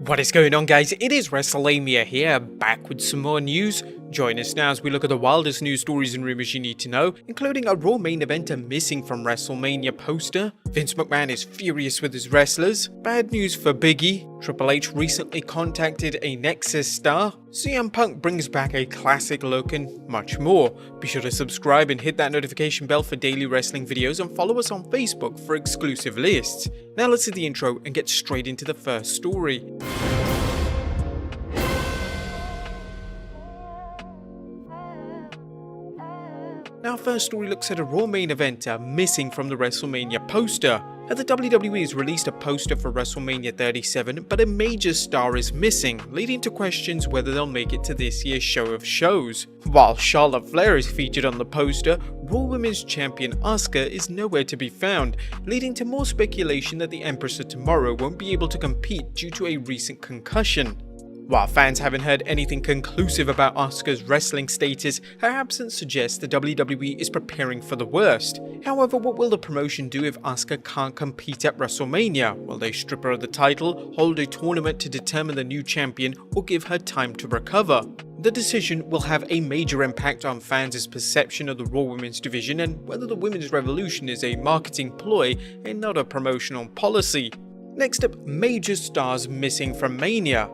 What is going on, guys? It is Wrestlelamia here, back with some more news. Join us now as we look at the wildest news stories and rumors you need to know, including a Raw main eventer missing from WrestleMania poster, Vince McMahon is furious with his wrestlers, bad news for Biggie, Triple H recently contacted a Nexus star, CM Punk brings back a classic look, and much more. Be sure to subscribe and hit that notification bell for daily wrestling videos, and follow us on Facebook for exclusive lists. Now let's hit the intro and get straight into the first story. Our first story looks at a Raw main eventer missing from the WrestleMania poster. The WWE has released a poster for WrestleMania 37, but a major star is missing, leading to questions whether they'll make it to this year's show of shows. While Charlotte Flair is featured on the poster, Raw Women's Champion Asuka is nowhere to be found, leading to more speculation that the Empress of Tomorrow won't be able to compete due to a recent concussion. While fans haven't heard anything conclusive about Asuka's wrestling status, her absence suggests the WWE is preparing for the worst. However, what will the promotion do if Asuka can't compete at WrestleMania? Will they strip her of the title, hold a tournament to determine the new champion, or give her time to recover? The decision will have a major impact on fans' perception of the Raw Women's division and whether the Women's Revolution is a marketing ploy and not a promotional policy. Next up, major stars missing from Mania.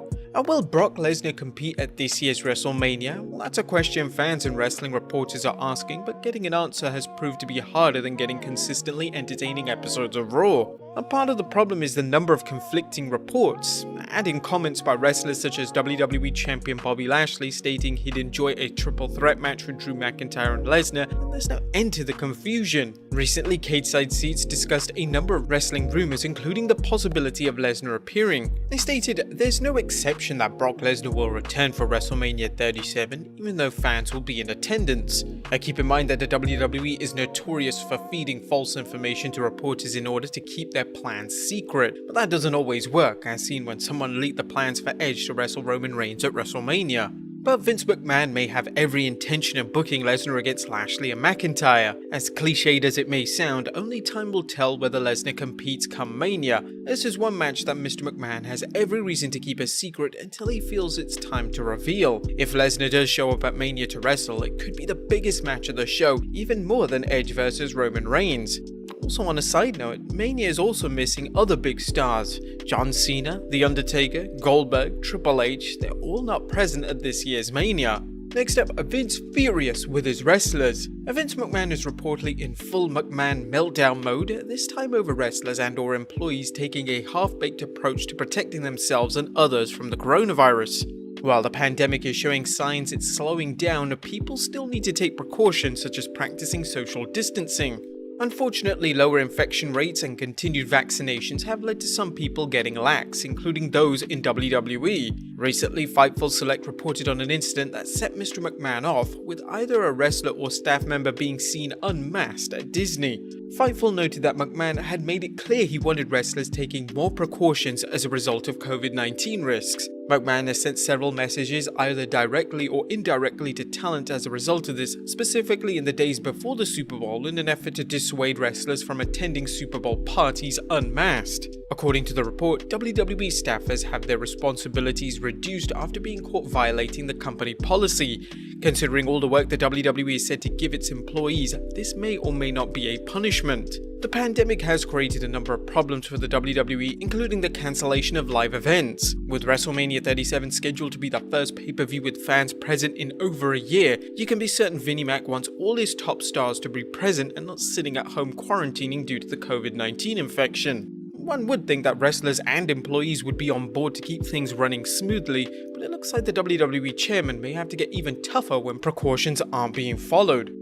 Will Brock Lesnar compete at this year's WrestleMania? Well, that's a question fans and wrestling reporters are asking, but getting an answer has proved to be harder than getting consistently entertaining episodes of Raw. A part of the problem is the number of conflicting reports. Add in comments by wrestlers such as WWE Champion Bobby Lashley stating he'd enjoy a triple threat match with Drew McIntyre and Lesnar, and there's no end to the confusion. Recently, Cageside Seats discussed a number of wrestling rumors, including the possibility of Lesnar appearing. They stated there's no exception that Brock Lesnar will return for WrestleMania 37, even though fans will be in attendance. Keep in mind that the WWE is notorious for feeding false information to reporters in order to keep their plans secret, but that doesn't always work, as seen when someone leaked the plans for Edge to wrestle Roman Reigns at WrestleMania. But Vince McMahon may have every intention of booking Lesnar against Lashley and McIntyre. As cliched as it may sound, only time will tell whether Lesnar competes come Mania. This is one match that Mr. McMahon has every reason to keep a secret until he feels it's time to reveal. If Lesnar does show up at Mania to wrestle, it could be the biggest match of the show, even more than Edge versus Roman Reigns. Also, on a side note, Mania is also missing other big stars. John Cena, The Undertaker, Goldberg, Triple H, they're all not present at this year's Mania. Next up, Vince furious with his wrestlers. Vince McMahon is reportedly in full McMahon meltdown mode, this time over wrestlers and or employees taking a half-baked approach to protecting themselves and others from the coronavirus. While the pandemic is showing signs it's slowing down, people still need to take precautions such as practicing social distancing. Unfortunately, lower infection rates and continued vaccinations have led to some people getting lax, including those in WWE. Recently, Fightful Select reported on an incident that set Mr. McMahon off, with either a wrestler or staff member being seen unmasked at Disney. Fightful noted that McMahon had made it clear he wanted wrestlers taking more precautions as a result of COVID-19 risks. McMahon has sent several messages either directly or indirectly to talent as a result of this, specifically in the days before the Super Bowl, in an effort to dissuade wrestlers from attending Super Bowl parties unmasked. According to the report, WWE staffers have their responsibilities reduced after being caught violating the company policy. Considering all the work the WWE is said to give its employees, this may or may not be a punishment. The pandemic has created a number of problems for the WWE, including the cancellation of live events. With WrestleMania 37 scheduled to be the first pay-per-view with fans present in over a year, you can be certain Vinnie Mac wants all his top stars to be present and not sitting at home quarantining due to the COVID-19 infection. One would think that wrestlers and employees would be on board to keep things running smoothly, but it looks like the WWE chairman may have to get even tougher when precautions aren't being followed.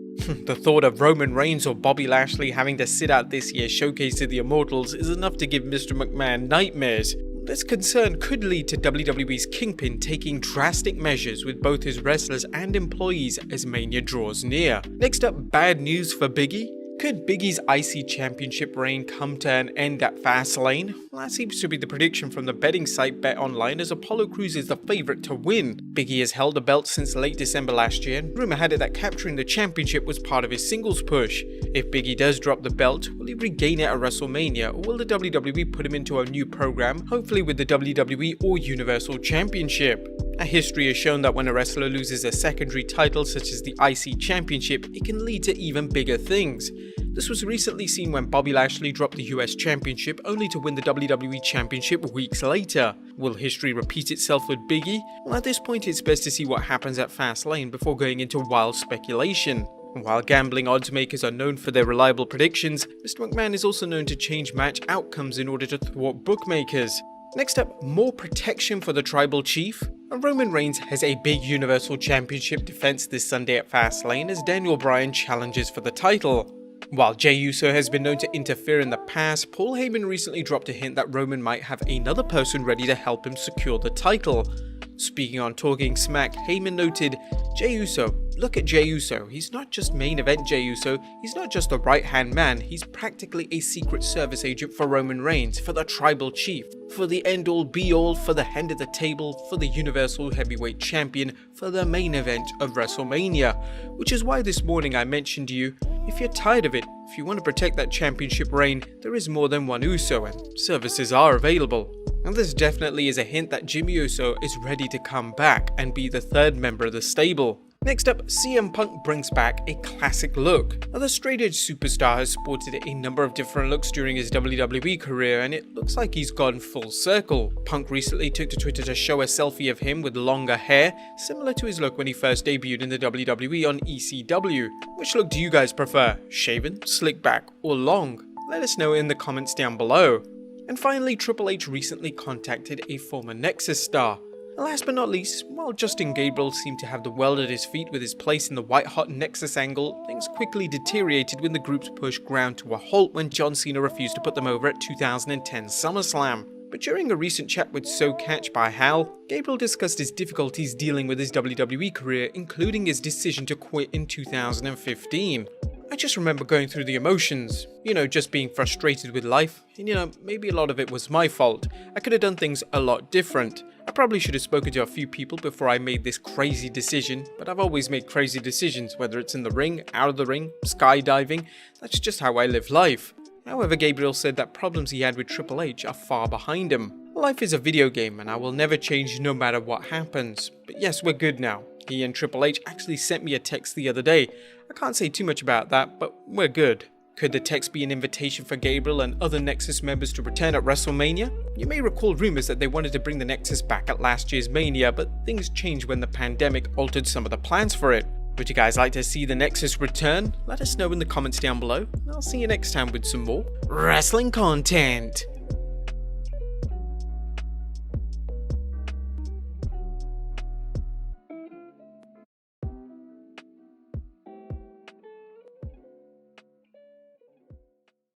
The thought of Roman Reigns or Bobby Lashley having to sit out this year's Showcase of the Immortals is enough to give Mr. McMahon nightmares. This concern could lead to WWE's Kingpin taking drastic measures with both his wrestlers and employees as Mania draws near. Next up, bad news for Biggie. Could Big E's IC Championship reign come to an end at Fastlane? Well, that seems to be the prediction from the betting site BetOnline, as Apollo Crews is the favourite to win. Big E has held the belt since late December last year, and rumour had it that capturing the championship was part of his singles push. If Big E does drop the belt, will he regain it at WrestleMania, or will the WWE put him into a new program, hopefully with the WWE or Universal Championship? Now, history has shown that when a wrestler loses a secondary title such as the IC Championship, it can lead to even bigger things. This was recently seen when Bobby Lashley dropped the US Championship only to win the WWE Championship weeks later. Will history repeat itself with Big E? Well, at this point it's best to see what happens at Fastlane before going into wild speculation. And while gambling odds makers are known for their reliable predictions, Mr. McMahon is also known to change match outcomes in order to thwart bookmakers. Next up, more protection for the Tribal Chief. And Roman Reigns has a big Universal Championship defense this Sunday at Fastlane as Daniel Bryan challenges for the title. While Jey Uso has been known to interfere in the past, Paul Heyman recently dropped a hint that Roman might have another person ready to help him secure the title. Speaking on Talking Smack, Heyman noted, "Jey Uso, look at Jey Uso, he's not just main event Jey Uso, he's not just the right hand man, he's practically a secret service agent for Roman Reigns, for the Tribal Chief, for the end all be all, for the head of the table, for the Universal Heavyweight Champion, for the main event of WrestleMania." Which is why this morning I mentioned to you, if you're tired of it, if you want to protect that championship reign, there is more than one Uso and services are available. And this definitely is a hint that Jimmy Uso is ready to come back and be the third member of the stable. Next up, CM Punk brings back a classic look. Now, the straight-edge superstar has sported a number of different looks during his WWE career, and it looks like he's gone full circle. Punk recently took to Twitter to show a selfie of him with longer hair, similar to his look when he first debuted in the WWE on ECW. Which look do you guys prefer? Shaven, slick back, or long? Let us know in the comments down below. And finally, Triple H recently contacted a former Nexus star. Last but not least, while Justin Gabriel seemed to have the world at his feet with his place in the white-hot Nexus angle, things quickly deteriorated when the group's push ground to a halt when John Cena refused to put them over at 2010 SummerSlam. But during a recent chat with So Catch by Hal, Gabriel discussed his difficulties dealing with his WWE career, including his decision to quit in 2015. I just remember going through the emotions, just being frustrated with life, and maybe a lot of it was my fault. I could have done things a lot different. I probably should have spoken to a few people before I made this crazy decision, but I've always made crazy decisions, whether it's in the ring, out of the ring, skydiving. That's just how I live life. However, Gabriel said that problems he had with Triple H are far behind him. Life is a video game and I will never change no matter what happens. But yes, we're good now. He and Triple H actually sent me a text the other day. I can't say too much about that, but we're good. Could the text be an invitation for Gabriel and other Nexus members to return at WrestleMania? You may recall rumors that they wanted to bring the Nexus back at last year's Mania, but things changed when the pandemic altered some of the plans for it. Would you guys like to see the Nexus return? Let us know in the comments down below, and I'll see you next time with some more wrestling content.